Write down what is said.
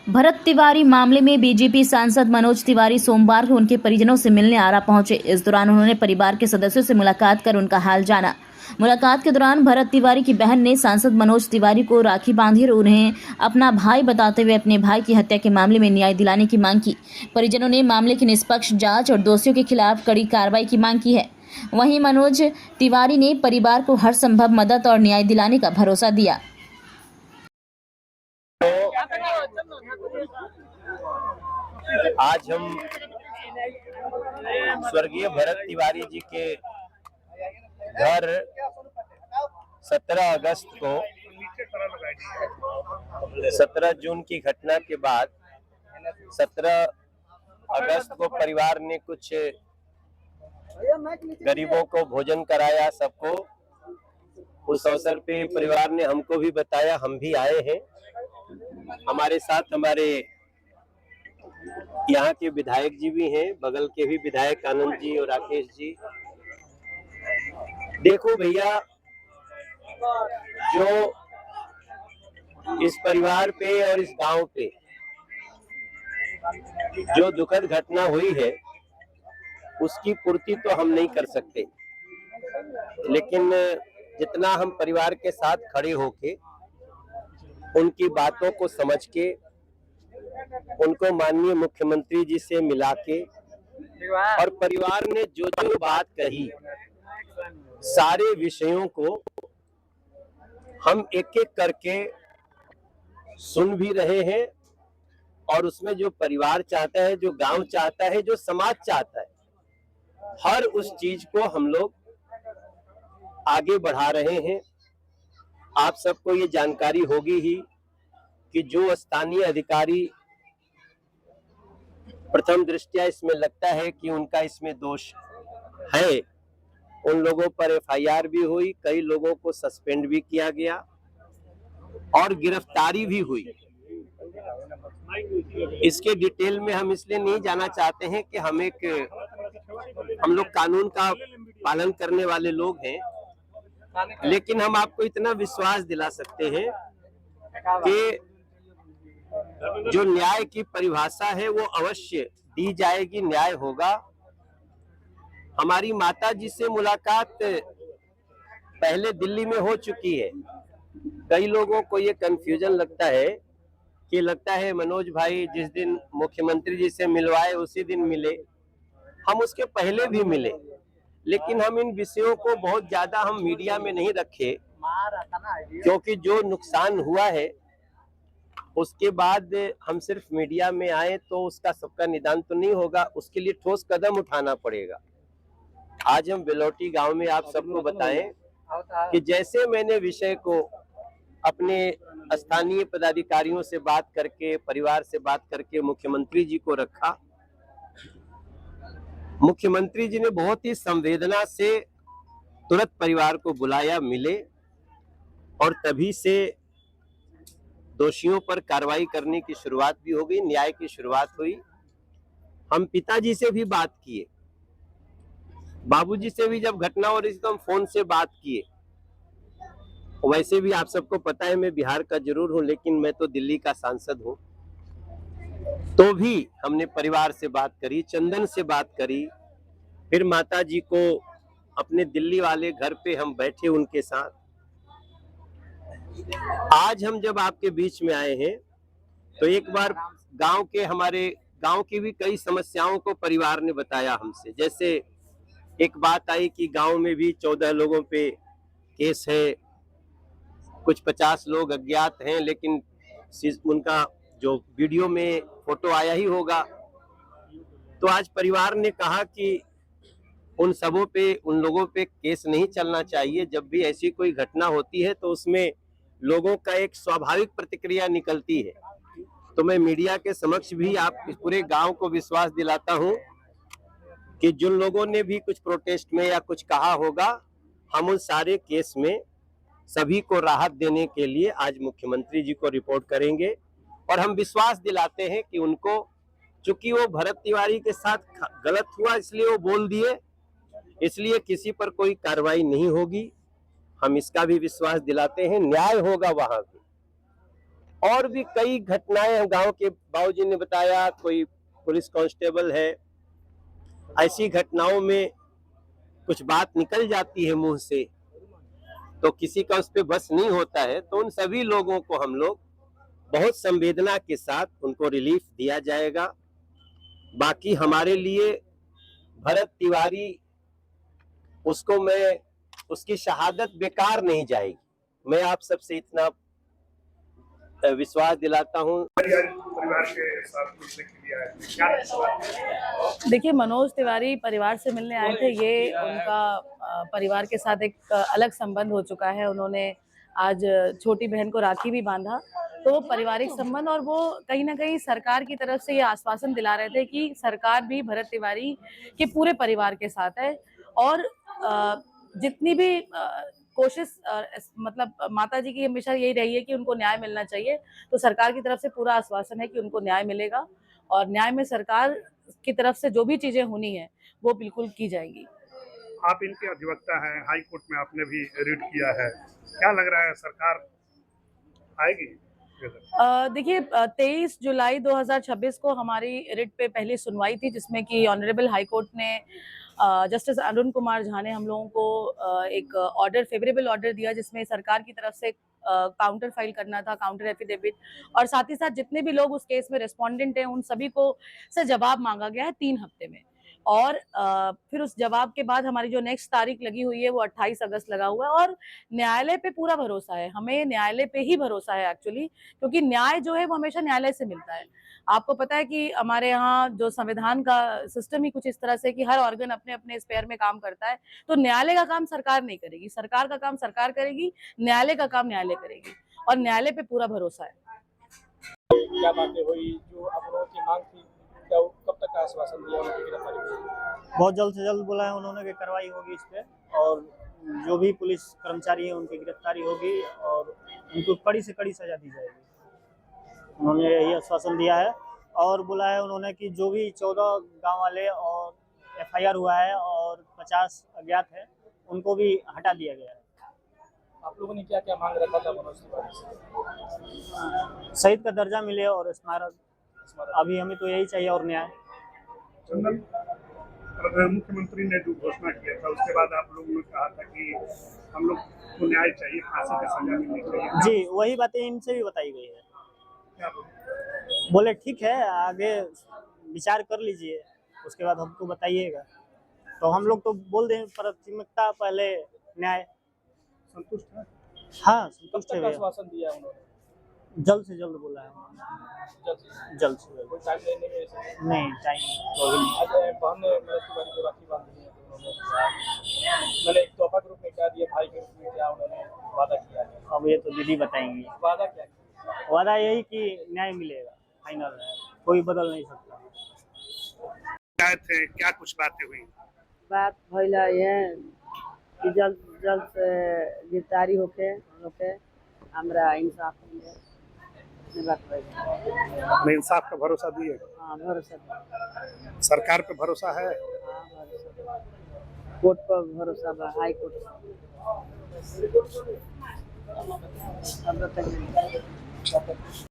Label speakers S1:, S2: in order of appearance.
S1: भरत तिवारी मामले में बीजेपी सांसद मनोज तिवारी सोमवार को उनके परिजनों से मिलने आरा पहुंचे। इस दौरान उन्होंने परिवार के सदस्यों से मुलाकात कर उनका हाल जाना। मुलाकात के दौरान भरत तिवारी की बहन ने सांसद मनोज तिवारी को राखी बांधी और उन्हें अपना भाई बताते हुए अपने भाई की हत्या के मामले में न्याय दिलाने की मांग की। परिजनों ने मामले की निष्पक्ष जांच और दोषियों के खिलाफ कड़ी कार्रवाई की मांग की है। वहीं मनोज तिवारी ने परिवार को हर संभव मदद और न्याय दिलाने का भरोसा दिया।
S2: आज हम स्वर्गीय भरत तिवारी जी के घर 17 अगस्त को 17 जून की घटना के बाद 17 अगस्त को परिवार ने कुछ गरीबों को भोजन कराया सबको। उस अवसर पे परिवार ने हमको भी बताया, हम भी आए हैं। हमारे साथ हमारे यहाँ के विधायक जी भी हैं, बगल के भी विधायक आनंद जी और राकेश जी। देखो भैया, जो इस परिवार पे और इस गांव पे जो दुखद घटना हुई है उसकी पूर्ति तो हम नहीं कर सकते, लेकिन जितना हम परिवार के साथ खड़े होके उनकी बातों को समझ के उनको माननीय मुख्यमंत्री जी से मिला के और परिवार ने जो जो बात कही सारे विषयों को हम एक एक करके सुन भी रहे हैं। और उसमें जो परिवार चाहता है, जो गांव चाहता है, जो समाज चाहता है, हर उस चीज को हम लोग आगे बढ़ा रहे हैं। आप सबको ये जानकारी होगी ही कि जो स्थानीय अधिकारी प्रथम दृष्टया इसमें लगता है कि उनका इसमें दोष है, उन लोगों पर एफआईआर भी हुई, कई लोगों को सस्पेंड भी किया गया और गिरफ्तारी भी हुई। इसके डिटेल में हम इसलिए नहीं जाना चाहते हैं कि हम लोग कानून का पालन करने वाले लोग हैं, लेकिन हम आपको इतना विश्वास दिला सकते हैं कि जो न्याय की परिभाषा है वो अवश्य दी जाएगी, न्याय होगा। हमारी माता जी से मुलाकात पहले दिल्ली में हो चुकी है। कई लोगों को ये कंफ्यूजन लगता है मनोज भाई जिस दिन मुख्यमंत्री जी से मिलवाए उसी दिन मिले। हम उसके पहले भी मिले, लेकिन हम इन विषयों को बहुत ज्यादा हम मीडिया में नहीं रखे, क्योंकि जो नुकसान हुआ है उसके बाद हम सिर्फ मीडिया में आए तो उसका सबका निदान तो नहीं होगा, उसके लिए ठोस कदम उठाना पड़ेगा। आज हम बेलोटी गांव में आप सबको बताएं कि जैसे मैंने विषय को अपने स्थानीय पदाधिकारियों से बात करके, परिवार से बात करके मुख्यमंत्री जी को रखा, मुख्यमंत्री जी ने बहुत ही संवेदना से तुरंत परिवार को बुलाया, मिले और तभी से दोषियों पर कार्रवाई करने की शुरुआत भी हो गई, न्याय की शुरुआत हुई। हम पिताजी से भी बात किए, बाबूजी से भी जब घटना हो रही थी तो हम फोन से बात किए। वैसे भी आप सबको पता है मैं बिहार का जरूर हूं, लेकिन मैं तो दिल्ली का सांसद हूं। तो भी हमने परिवार से बात करी, चंदन से बात करी, फिर माता जी को अपने दिल्ली वाले घर पे हम बैठे उनके साथ। आज हम जब आपके बीच में आए हैं तो एक बार हमारे गांव की भी कई समस्याओं को परिवार ने बताया हमसे। जैसे एक बात आई कि गांव में भी 14 लोगों पे केस है, कुछ 50 लोग अज्ञात हैं, लेकिन उनका जो वीडियो में फोटो आया ही होगा। तो आज परिवार ने कहा कि उन लोगों पे केस नहीं चलना चाहिए। जब भी ऐसी कोई घटना होती है तो उसमें लोगों का एक स्वाभाविक प्रतिक्रिया निकलती है। तो मैं मीडिया के समक्ष भी आप इस पूरे गांव को विश्वास दिलाता हूं कि जिन लोगों ने भी कुछ प्रोटेस्ट में या कुछ कहा होगा, हम उन सारे केस में सभी को राहत देने के लिए आज मुख्यमंत्री जी को रिपोर्ट करेंगे। और हम विश्वास दिलाते हैं कि उनको, चूंकि वो भरत तिवारी के साथ गलत हुआ इसलिए वो बोल दिए, इसलिए किसी पर कोई कार्रवाई नहीं होगी। हम इसका भी विश्वास दिलाते हैं, न्याय होगा वहां पे। और भी कई घटनाएं हम गांव के बाबूजी ने बताया, कोई पुलिस कांस्टेबल है, ऐसी घटनाओं में कुछ बात निकल जाती है मुंह से तो किसी का उस पर बस नहीं होता है, तो उन सभी लोगों को हम लोग बहुत संवेदना के साथ उनको रिलीफ दिया जाएगा। बाकी हमारे लिए भरत तिवारी, उसको मैं, उसकी शहादत बेकार नहीं जाएगी। मैं आप सबसे इतना विश्वास दिलाता हूँ।
S3: परिवार के साथ मिलने के लिए आए थे, क्या
S4: देखिए, मनोज तिवारी परिवार से मिलने आए थे। ये उनका परिवार के साथ एक अलग संबंध हो चुका है। उन्होंने आज छोटी बहन को राखी भी बांधा, तो वो पारिवारिक संबंध, और वो कहीं ना कहीं सरकार की तरफ से ये आश्वासन दिला रहे थे कि सरकार भी भरत तिवारी के पूरे परिवार के साथ है, और जितनी भी कोशिश, मतलब माता जी की हमेशा यही रही है कि उनको न्याय मिलना चाहिए। तो सरकार की तरफ से पूरा आश्वासन है कि उनको न्याय मिलेगा, और न्याय में सरकार की तरफ से जो भी चीजें होनी है वो बिल्कुल की जाएगी।
S3: आप इनके अधिवक्ता हैं, हाई कोर्ट में आपने भी रीड किया है, क्या लग रहा है सरकार आएगी?
S4: देखिए, 23 जुलाई 2026 को हमारी रिट पे पहली सुनवाई थी, जिसमें कि ऑनरेबल हाई कोर्ट ने जस्टिस अरुण कुमार झा ने हम लोगों को एक ऑर्डर, फेवरेबल ऑर्डर दिया, जिसमें सरकार की तरफ से काउंटर फाइल करना था, काउंटर एफिडेविट, और साथ ही साथ जितने भी लोग उस केस में रेस्पोंडेंट हैं उन सभी को से जवाब मांगा गया है 3 हफ्ते में। और फिर उस जवाब के बाद हमारी जो नेक्स्ट तारीख लगी हुई है वो 28 अगस्त लगा हुआ है, और न्यायालय पे पूरा भरोसा है। हमें न्यायालय पे ही भरोसा है एक्चुअली, क्योंकि न्याय जो है वो हमेशा न्यायालय से मिलता है। आपको पता है कि हमारे यहाँ जो संविधान का सिस्टम ही कुछ इस तरह से कि हर ऑर्गन अपने अपने स्पेयर में काम करता है। तो न्यायालय का काम सरकार नहीं करेगी, सरकार का काम सरकार करेगी, न्यायालय का काम न्यायालय करेगी, और न्यायालय पे पूरा भरोसा है।
S5: क्या बातें हुई जो आप लोगों की मांग थी, क्या कब तक का आश्वासन दिया उनकी गिरफ्तारी में?
S6: बहुत जल्द से जल्द बोला है उन्होंने कि कार्रवाई होगी इस पे, और जो भी पुलिस कर्मचारी है उनकी गिरफ्तारी होगी और उनको कड़ी से कड़ी सजा दी जाएगी। उन्होंने यही आश्वासन दिया है, और बोला है उन्होंने कि जो भी 14 गांव वाले और एफआईआर हुआ है और 50 अज्ञात है उनको भी हटा दिया गया है।
S5: आप लोगों ने क्या क्या मांग रखा था मनोज तिवारी से?
S6: शहीद का दर्जा मिले और स्मारक, अभी हमें तो यही चाहिए, और न्याय।
S3: चंदन, मुख्यमंत्री ने जो घोषणा किया था उसके बाद आप लोगों ने कहा था कि हम लोग को न्याय चाहिए, फांसी की सजा मिलनी चाहिए।
S6: जी, वही बातें इनसे भी बताई गई है।
S3: क्या
S6: बोले ठीक है, आगे विचार कर लीजिए, उसके बाद हमको बताइएगा। तो हम लोग तो बोल दें प्राथमिकता पहले न्याय।
S3: संतुष्ट है?
S6: हाँ,
S5: कब
S6: संतुष्ट
S5: तक
S6: है।
S5: आश्वासन दिया उन्होंने?
S6: जल्द से जल्द बोला है,
S5: जल्द से
S6: जल्द से जल्द।
S5: कोई टाइम लेने में ऐसे
S6: नहीं, टाइम
S5: आज बहन ने मनोज तिवारी को राखी बांधी है, तो उन्होंने मैंने एक तोहफा के रूप में क्या दिया, भाई के रूप में क्या उन्होंने वादा किया है?
S6: अब ये तो दीदी बताएंगी।
S5: वादा क्या किया?
S6: वादा यही कि न्याय मिलेगा, फाइनल है, कोई बदल नहीं सकता।
S3: क्या थे, क्या कुछ बातें हुई?
S7: बात भइला ये कि जल्द से गिरफ्तारी होके हमरा इंसाफ मिले, इतनी बात भइला।
S3: मैं इंसाफ का भरोसा दिए,
S7: हाँ, भरोसा बा।
S3: सरकार पे भरोसा है?
S7: हाँ, भरोसा बा। कोर्ट पर भरोसा बा, हाई कोर्ट पर। अब बताइए।